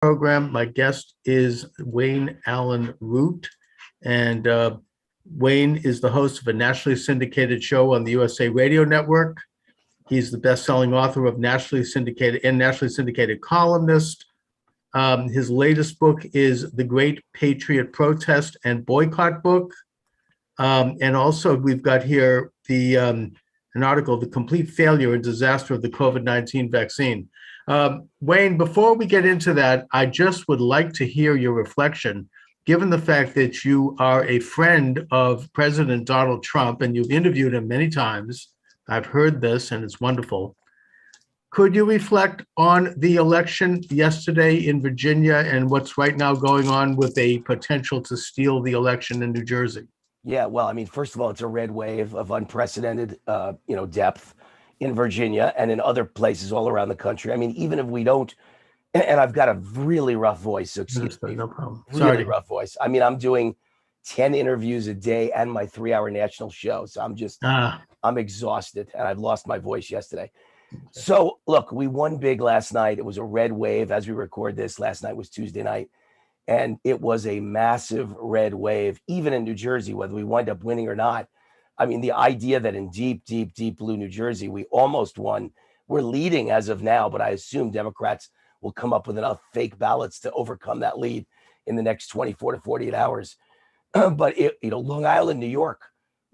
program. My guest is Wayne Allen Root, and Wayne is the host of a nationally syndicated show on the USA Radio Network. He's the best-selling author of nationally syndicated columnist. His latest book is The Great Patriot Protest and Boycott book. And also we've got here an article, The Complete Failure and Disaster of the COVID-19 Vaccine. Wayne, before we get into that, I just would like to hear your reflection, given the fact that you are a friend of President Donald Trump and you've interviewed him many times. I've heard this and it's wonderful. Could you reflect on the election yesterday in Virginia and what's right now going on with a potential to steal the election in New Jersey? Yeah, well, I mean, first of all, it's a red wave of unprecedented, depth in Virginia and in other places all around the country. I mean, even if we don't, and I've got a really rough voice, so excuse me. No problem. Really rough voice. I mean, I'm doing 10 interviews a day and my 3-hour national show. So I'm exhausted and I've lost my voice yesterday. So look, we won big last night. It was a red wave as we record this. Last night was Tuesday night. And it was a massive red wave, even in New Jersey, whether we wind up winning or not. I mean, the idea that in deep, deep, deep blue New Jersey, we almost won. We're leading as of now, but I assume Democrats will come up with enough fake ballots to overcome that lead in the next 24 to 48 hours. But, Long Island, New York,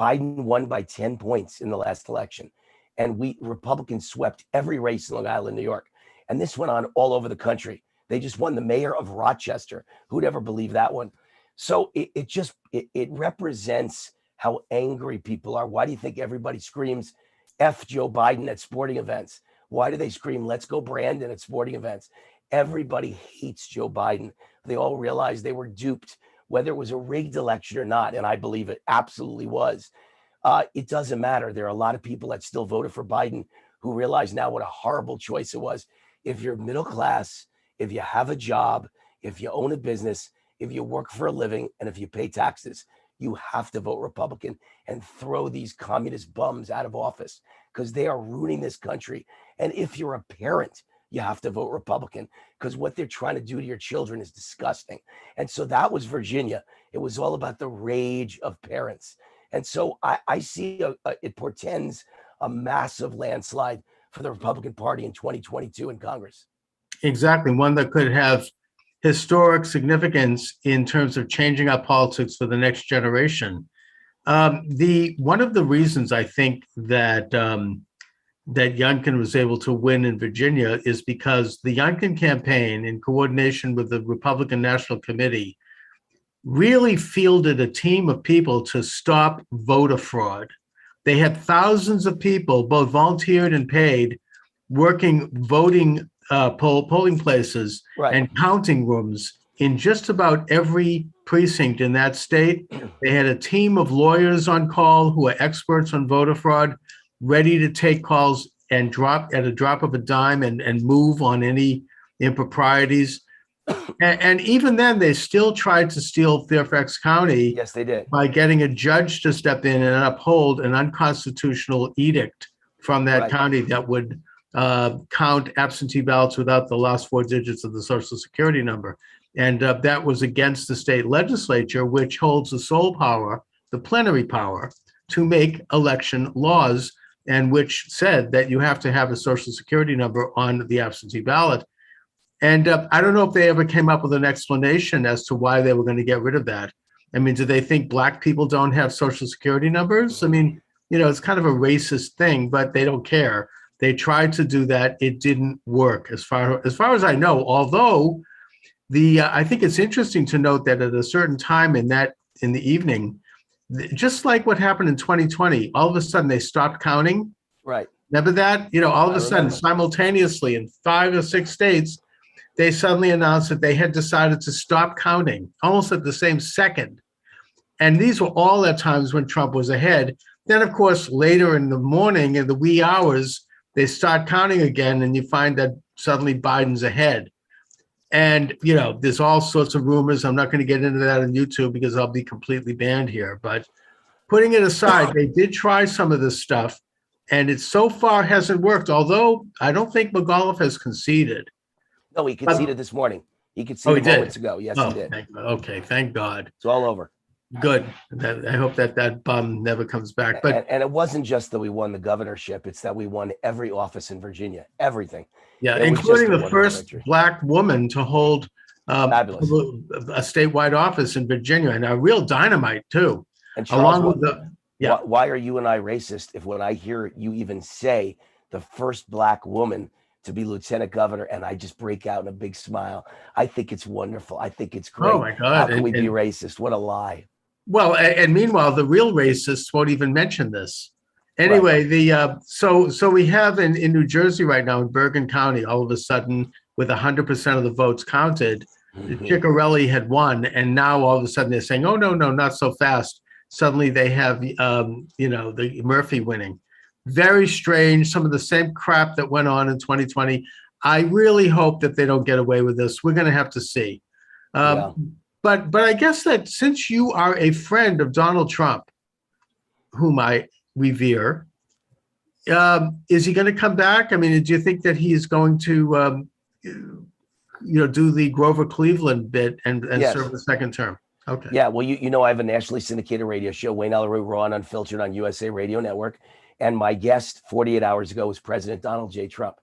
Biden won by 10 points in the last election. And Republicans swept every race in Long Island, New York. And this went on all over the country. They just won the mayor of Rochester. Who'd ever believe that one? So it represents how angry people are. Why do you think everybody screams F Joe Biden at sporting events? Why do they scream let's go Brandon at sporting events? Everybody hates Joe Biden. They all realize they were duped, whether it was a rigged election or not. And I believe it absolutely was. It doesn't matter. There are a lot of people that still voted for Biden who realize now what a horrible choice it was. If you're middle class, if you have a job, if you own a business, if you work for a living, and if you pay taxes, you have to vote Republican and throw these communist bums out of office because they are ruining this country. And if you're a parent, you have to vote Republican because what they're trying to do to your children is disgusting. And so that was Virginia. It was all about the rage of parents. And so I see it portends a massive landslide for the Republican Party in 2022 in Congress. Exactly, one that could have historic significance in terms of changing our politics for the next generation. One of the reasons I think that that Youngkin was able to win in Virginia is because the Youngkin campaign, in coordination with the Republican National Committee, really fielded a team of people to stop voter fraud. They had thousands of people, both volunteered and paid, working voting polling places and counting rooms in just about every precinct in that state. They had a team of lawyers on call who are experts on voter fraud, ready to take calls and drop at a drop of a dime and move on any improprieties. And even then, they still tried to steal Fairfax County. Yes, they did. By getting a judge to step in and uphold an unconstitutional edict from that county that would count absentee ballots without the last 4 digits of the Social Security number. And that was against the state legislature, which holds the sole power, the plenary power, to make election laws, and which said that you have to have a Social Security number on the absentee ballot. And I don't know if they ever came up with an explanation as to why they were going to get rid of that. I mean, do they think Black people don't have Social Security numbers? I mean, it's kind of a racist thing, but they don't care. They tried to do that. It didn't work as far as I know, although I think it's interesting to note that at a certain time in the evening, just like what happened in 2020, all of a sudden they stopped counting. Right. Remember that? All of a sudden, simultaneously in 5 or 6 states, they suddenly announced that they had decided to stop counting almost at the same second. And these were all at times when Trump was ahead. Then, of course, later in the morning, in the wee hours, they start counting again, and you find that suddenly Biden's ahead. And, there's all sorts of rumors. I'm not going to get into that on YouTube because I'll be completely banned here. But putting it aside, they did try some of this stuff, and it so far hasn't worked, although I don't think McAuliffe has conceded. No, he conceded this morning. He could see Oh, me he did? moments ago. Yes, Oh, he did. okay, thank God. It's all over. Good. I hope that bum never comes back. But and it wasn't just that we won the governorship; it's that we won every office in Virginia, everything. yeah, It was including just a the wonderful first victory. Black woman to hold Fabulous. a statewide office in Virginia, and a real dynamite too. And Charles, Along with the why are you and I racist if when I hear you even say the first Black woman to be lieutenant governor and I just break out in a big smile? I think it's wonderful. I think it's great. Oh my God! How can we be racist? What a lie. Well, and meanwhile, the real racists won't even mention this. Anyway, right. So we have in New Jersey right now in Bergen County, all of a sudden, with 100% of the votes counted, Ciccarelli had won, and now all of a sudden they're saying, "Oh no, not so fast." Suddenly they have the Murphy winning. Very strange. Some of the same crap that went on in 2020. I really hope that they don't get away with this. We're going to have to see. But I guess that since you are a friend of Donald Trump, whom I revere, is he going to come back? I mean, do you think that he is going to, do the Grover Cleveland bit and yes. serve the second term? Okay. Yeah. Well, I have a nationally syndicated radio show, Wayne Ellery Raw and Unfiltered on USA Radio Network. And my guest 48 hours ago was President Donald J. Trump.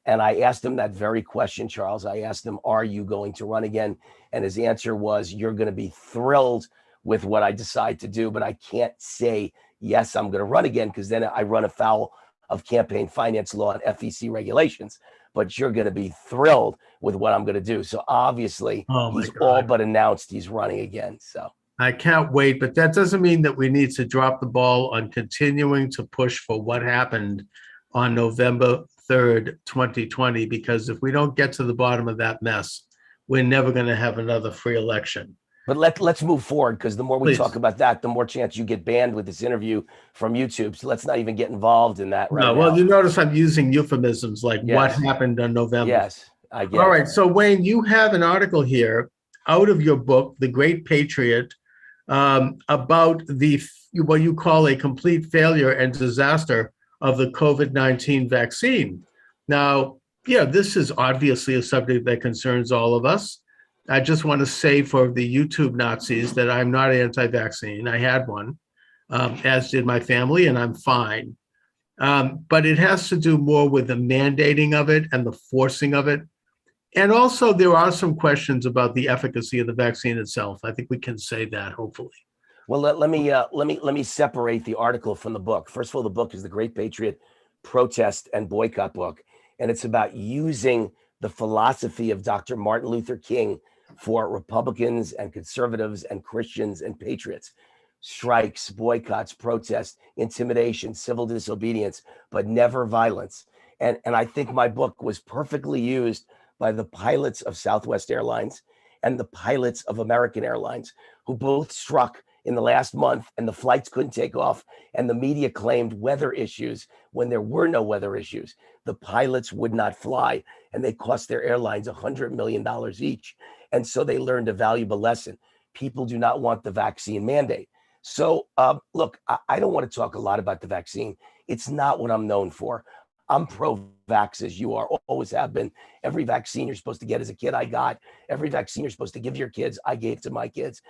And I asked him that very question, Charles. I asked him, are you going to run again? And his answer was, you're going to be thrilled with what I decide to do, but I can't say, yes, I'm going to run again, because then I run afoul of campaign finance law and FEC regulations. But you're going to be thrilled with what I'm going to do. So obviously, he's all but announced he's running again. So I can't wait, but that doesn't mean that we need to drop the ball on continuing to push for what happened on November 3rd, 2020, because if we don't get to the bottom of that mess, we're never going to have another free election. But let's move forward, because the more we talk about that, the more chance you get banned with this interview from YouTube. So let's not even get involved in that right now. Well, you notice I'm using euphemisms like what happened on November. Yes, I get it. All right. So, Wayne, you have an article here out of your book, The Great Patriot, about what you call a complete failure and disaster of the COVID-19 vaccine. Now, this is obviously a subject that concerns all of us. I just want to say for the YouTube Nazis that I'm not anti-vaccine. I had one, as did my family, and I'm fine. But it has to do more with the mandating of it and the forcing of it. And also, there are some questions about the efficacy of the vaccine itself. I think we can say that, hopefully. Well, let me separate the article from the book. First of all, the book is The Great Patriot Protest and Boycott book, and it's about using the philosophy of Dr. Martin Luther King for Republicans and conservatives and Christians and patriots. Strikes, boycotts, protests, intimidation, civil disobedience, but never violence. And I think my book was perfectly used by the pilots of Southwest Airlines and the pilots of American Airlines, who both struck in the last month, and the flights couldn't take off, and the media claimed weather issues when there were no weather issues. The pilots would not fly, and they cost their airlines $100 million each. And so they learned a valuable lesson. People do not want the vaccine mandate. So look, I don't want to talk a lot about the vaccine. It's not what I'm known for. I'm pro-vax, as you are, always have been. Every vaccine you're supposed to get as a kid, I got. Every vaccine you're supposed to give your kids, I gave to my kids.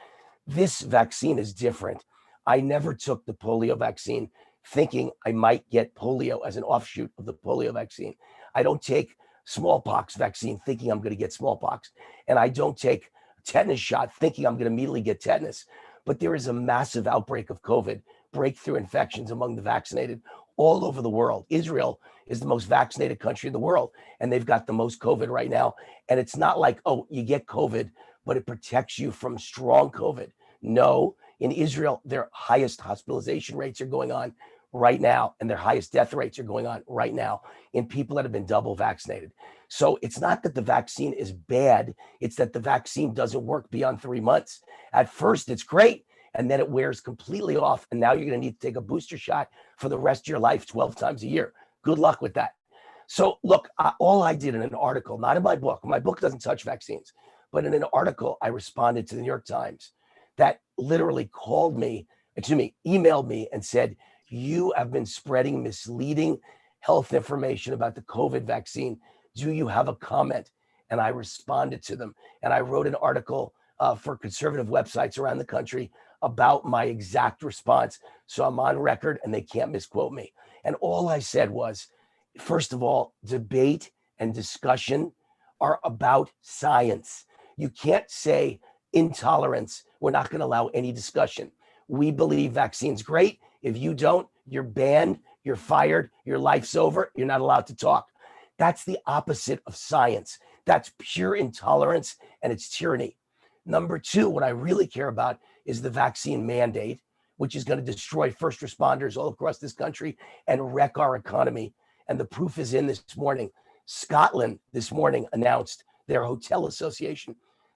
This vaccine is different. I never took the polio vaccine thinking I might get polio as an offshoot of the polio vaccine. I don't take smallpox vaccine thinking I'm going to get smallpox. And I don't take tetanus shot thinking I'm going to immediately get tetanus. But there is a massive outbreak of COVID, breakthrough infections among the vaccinated all over the world. Israel is the most vaccinated country in the world, and they've got the most COVID right now. And it's not like, oh, you get COVID, but it protects you from strong COVID. No, in Israel, their highest hospitalization rates are going on right now, and their highest death rates are going on right now in people that have been double vaccinated. So it's not that the vaccine is bad, it's that the vaccine doesn't work beyond 3 months. At first, it's great, and then it wears completely off, and now you're going to need to take a booster shot for the rest of your life 12 times a year. Good luck with that. So look, all I did in an article, not in my book doesn't touch vaccines, but in an article, I responded to the New York Times that literally emailed me and said, you have been spreading misleading health information about the COVID vaccine. Do you have a comment? and I responded to them. And I wrote an article for conservative websites around the country about my exact response. So I'm on record and they can't misquote me. And all I said was, first of all, debate and discussion are about science. You can't say intolerance. We're not going to allow any discussion. We believe vaccines great. If you don't, you're banned, you're fired, your life's over, you're not allowed to talk. That's the opposite of science. That's pure intolerance and it's tyranny. Number two, what I really care about is the vaccine mandate, which is going to destroy first responders all across this country and wreck our economy. And the proof is in this morning. Scotland this morning announced their hotel association.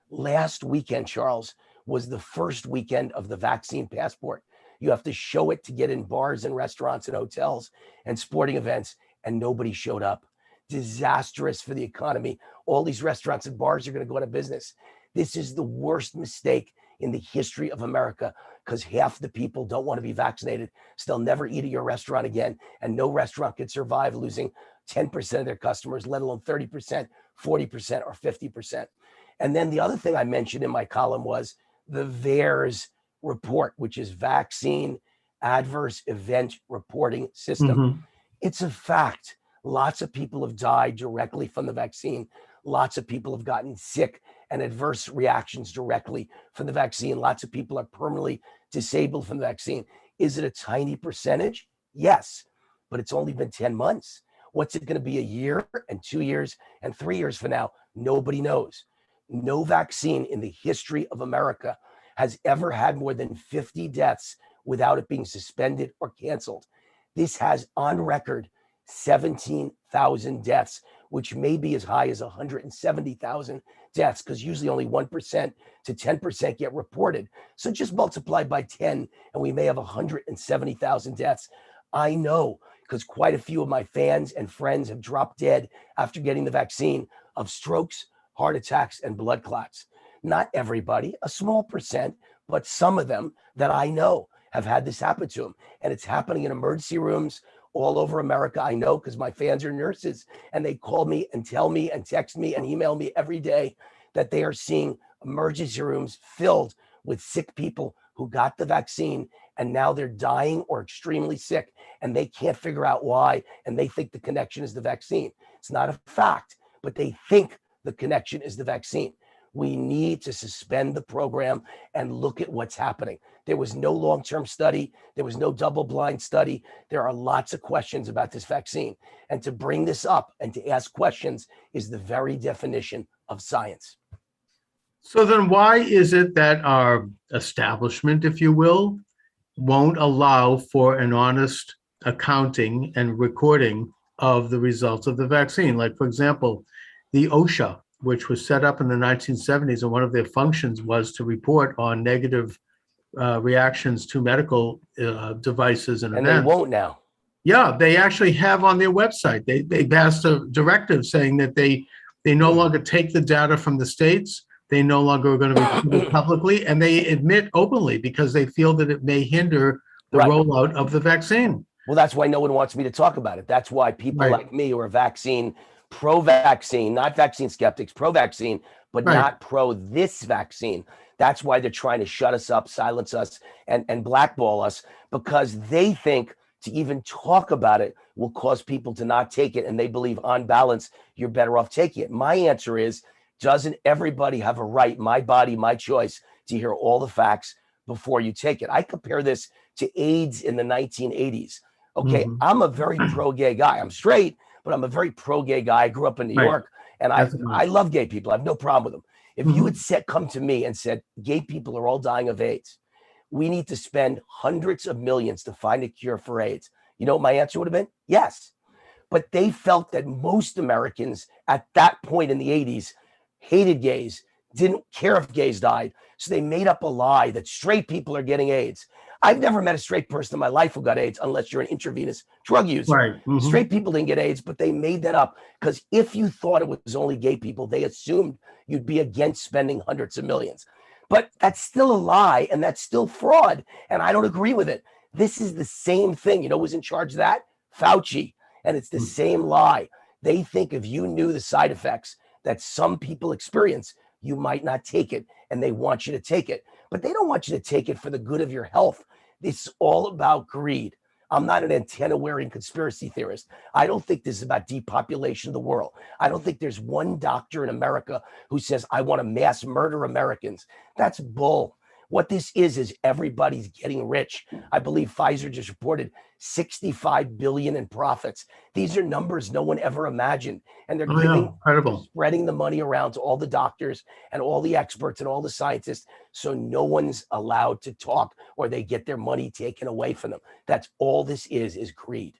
Last weekend, Charles, was the first weekend of the vaccine passport. You have to show it to get in bars and restaurants and hotels and sporting events, and nobody showed up. Disastrous for the economy. All these restaurants and bars are going to go out of business. This is the worst mistake in the history of America because half the people don't want to be vaccinated. So they'll never eat at your restaurant again. And no restaurant could survive losing 10% of their customers, let alone 30%, 40%, or 50%. And then the other thing I mentioned in my column was the VAERS report, which is Vaccine Adverse Event Reporting System. Mm-hmm. It's a fact. Lots of people have died directly from the vaccine. Lots of people have gotten sick and adverse reactions directly from the vaccine. Lots of people are permanently disabled from the vaccine. Is it a tiny percentage? Yes, but it's only been 10 months. What's it going to be a year and 2 years and 3 years from now? Nobody knows. No vaccine in the history of America has ever had more than 50 deaths without it being suspended or canceled. This has on record 17,000 deaths, which may be as high as 170,000 deaths, because usually only 1% to 10% get reported. So just multiply by 10 and we may have 170,000 deaths. I know, because quite a few of my fans and friends have dropped dead after getting the vaccine of strokes, heart attacks, and blood clots. Not everybody, a small percent, but some of them that I know have had this happen to them. And it's happening in emergency rooms all over America. I know because my fans are nurses and they call me and tell me and text me and email me every day that they are seeing emergency rooms filled with sick people who got the vaccine and now they're dying or extremely sick and they can't figure out why. And they think the connection is the vaccine. It's not a fact, but they think the connection is the vaccine. We need to suspend the program and look at what's happening. There was no long-term study. There was no double-blind study. There are lots of questions about this vaccine. And to bring this up and to ask questions is the very definition of science. So then why is it that our establishment, if you will, won't allow for an honest accounting and recording of the results of the vaccine? Like, for example, the OSHA, which was set up in the 1970s, and one of their functions was to report on negative reactions to medical devices and events. And they won't now. Yeah, they actually have on their website. They passed a directive saying that they no longer take the data from the states. They no longer are going to report it publicly, and they admit openly because they feel that it may hinder the rollout of the vaccine. Well, that's why no one wants me to talk about it. That's why people like me who are pro-vaccine, not vaccine skeptics, pro-vaccine, but not pro this vaccine. That's why they're trying to shut us up, silence us, and blackball us, because they think to even talk about it will cause people to not take it. And they believe on balance, you're better off taking it. My answer is, doesn't everybody have a right, my body, my choice, to hear all the facts before you take it? I compare this to AIDS in the 1980s. Okay, I'm a very pro-gay guy. I'm straight, but I'm a very pro-gay guy. I grew up in New York, and I love gay people. I have no problem with them. If you had come to me and said, gay people are all dying of AIDS, we need to spend hundreds of millions to find a cure for AIDS, you know what my answer would have been? Yes. But they felt that most Americans at that point in the 80s hated gays, didn't care if gays died. So they made up a lie that straight people are getting AIDS. I've never met a straight person in my life who got AIDS unless you're an intravenous drug user. Straight people didn't get AIDS, but they made that up because if you thought it was only gay people, they assumed you'd be against spending hundreds of millions. But that's still a lie and that's still fraud. And I don't agree with it. This is the same thing. You know who's in charge of that? Fauci. And it's the same lie. They think if you knew the side effects that some people experience, you might not take it, and they want you to take it. But they don't want you to take it for the good of your health. It's all about greed. I'm not an antenna-wearing conspiracy theorist. I don't think this is about depopulation of the world. I don't think there's one doctor in America who says, I want to mass murder Americans. That's bull. What this is everybody's getting rich. I believe Pfizer just reported 65 billion in profits. These are numbers no one ever imagined. And they're spreading the money around to all the doctors and all the experts and all the scientists. So no one's allowed to talk, or they get their money taken away from them. That's all this is greed.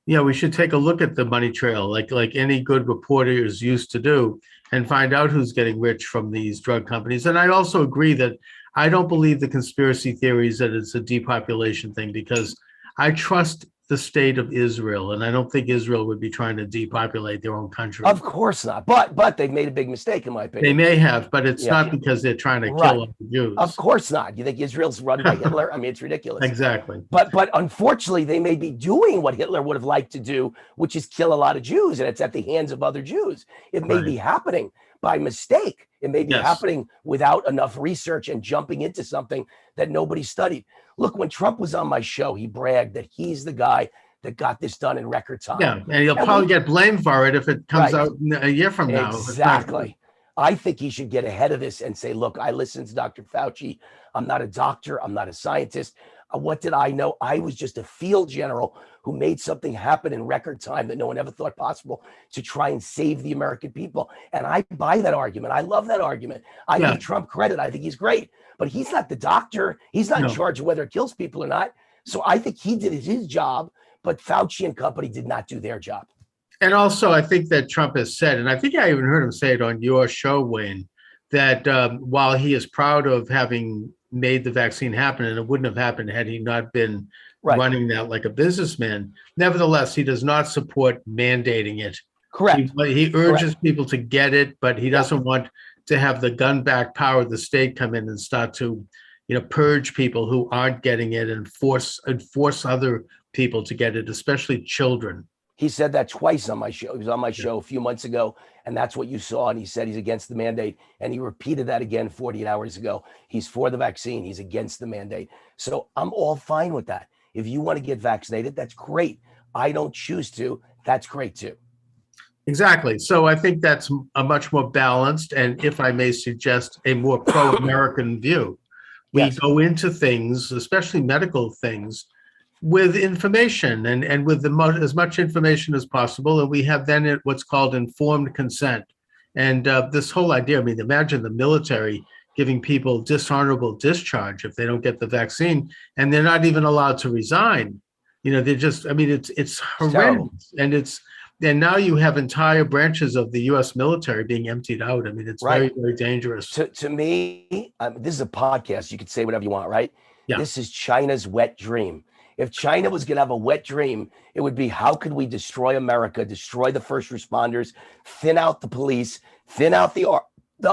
Yeah, we should take a look at the money trail, like any good reporter is used to do, and find out who's getting rich from these drug companies. And I also agree that I don't believe the conspiracy theories that it's a depopulation thing, because I trust the state of Israel, and I don't think Israel would be trying to depopulate their own country. Of course not. But they've made a big mistake, in my opinion. They may have, but it's not because they're trying to kill all the Jews. Of course not. You think Israel's run by Hitler? I mean, it's ridiculous. Exactly. But unfortunately, they may be doing what Hitler would have liked to do, which is kill a lot of Jews, and it's at the hands of other Jews. It may be happening by mistake. It may be happening without enough research and jumping into something that nobody studied. Look, when Trump was on my show, he bragged that he's the guy that got this done in record time. Yeah, and he'll probably get blamed for it if it comes out a year from now. Exactly. I think he should get ahead of this and say, look, I listened to Dr. Fauci. I'm not a doctor. I'm not a scientist. What did I know? I was just a field general who made something happen in record time that no one ever thought possible to try and save the American people. And I buy that argument. I love that argument. I give Trump credit. I think he's great, but he's not the doctor. He's not in charge of whether it kills people or not. So I think he did his job, but Fauci and company did not do their job. And also, I think that Trump has said, and I think I even heard him say it on your show, Wayne, that while he is proud of having made the vaccine happen, and it wouldn't have happened had he not been running that like a businessman, nevertheless, he does not support mandating it. Correct. He urges people to get it, but he doesn't want to have the gun back power of the state come in and start to, purge people who aren't getting it and force other people to get it, especially children. He said that twice on my show. He was on my show a few months ago, and that's what you saw. And he said he's against the mandate. And he repeated that again 48 hours ago. He's for the vaccine. He's against the mandate. So I'm all fine with that. If you want to get vaccinated, that's great. I don't choose to. That's great too. Exactly. So I think that's a much more balanced, and if I may suggest, a more pro-American view. We go into things, especially medical things, with information and with as much information as possible. And we have then what's called informed consent. And this whole idea, I mean, imagine the military giving people dishonorable discharge if they don't get the vaccine, and they're not even allowed to resign. They're just, I mean, it's horrendous. And now you have entire branches of the U.S. military being emptied out. I mean, it's very, very dangerous. To me, this is a podcast. You could say whatever you want, right? Yeah. This is China's wet dream. If China was going to have a wet dream, it would be, how could we destroy America, destroy the first responders, thin out the police, thin out the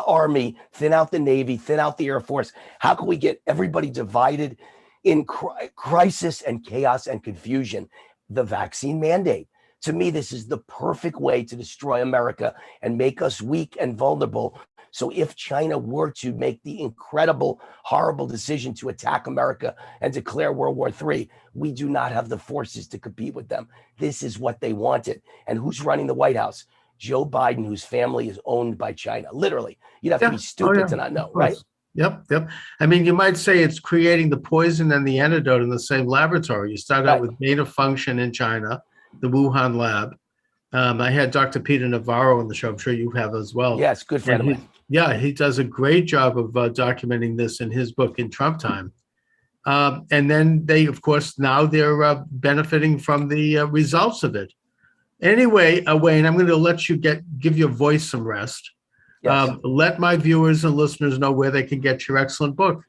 army, thin out the Navy, thin out the Air Force? How can we get everybody divided in crisis and chaos and confusion? The vaccine mandate. To me, this is the perfect way to destroy America and make us weak and vulnerable. So if China were to make the incredible, horrible decision to attack America and declare World War III, we do not have the forces to compete with them. This is what they wanted. And who's running the White House? Joe Biden, whose family is owned by China. Literally, you'd have to be stupid to not know, right? Yep. I mean, you might say it's creating the poison and the antidote in the same laboratory. You start out with gain of function in China, the Wuhan lab. I had Dr. Peter Navarro on the show. I'm sure you have as well. Yes, good friend of mine. Yeah, he does a great job of documenting this in his book, In Trump Time. And then they, of course, now they're benefiting from the results of it. Anyway, Wayne, I'm going to let you give your voice some rest. Yes. Let my viewers and listeners know where they can get your excellent book.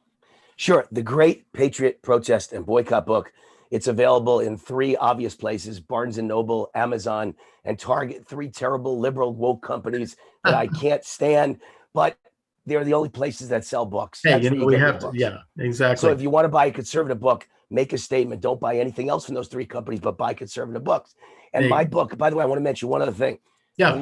Sure. The Great Patriot, Protest, and Boycott book. It's available in 3 obvious places: Barnes & Noble, Amazon, and Target. 3 terrible liberal woke companies that I can't stand, but they're the only places that sell books. Hey, we have to, yeah, exactly. So if you want to buy a conservative book, make a statement. Don't buy anything else from those 3 companies, but buy conservative books. And my book, by the way, I want to mention one other thing. Yeah.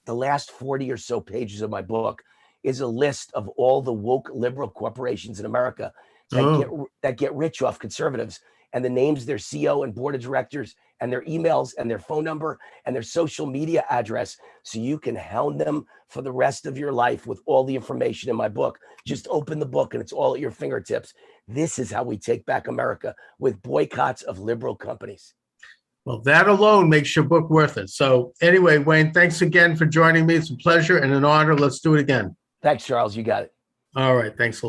The last 40 or so pages of my book is a list of all the woke liberal corporations in America that get rich off conservatives, and the names of their CEO and board of directors and their emails and their phone number and their social media address, so you can hound them for the rest of your life with all the information in my book. Just open the book and it's all at your fingertips. This is how we take back America, with boycotts of liberal companies. Well, that alone makes your book worth it. So anyway, Wayne, thanks again for joining me. It's a pleasure and an honor. Let's do it again. Thanks, Charles. You got it. All right. Thanks a lot.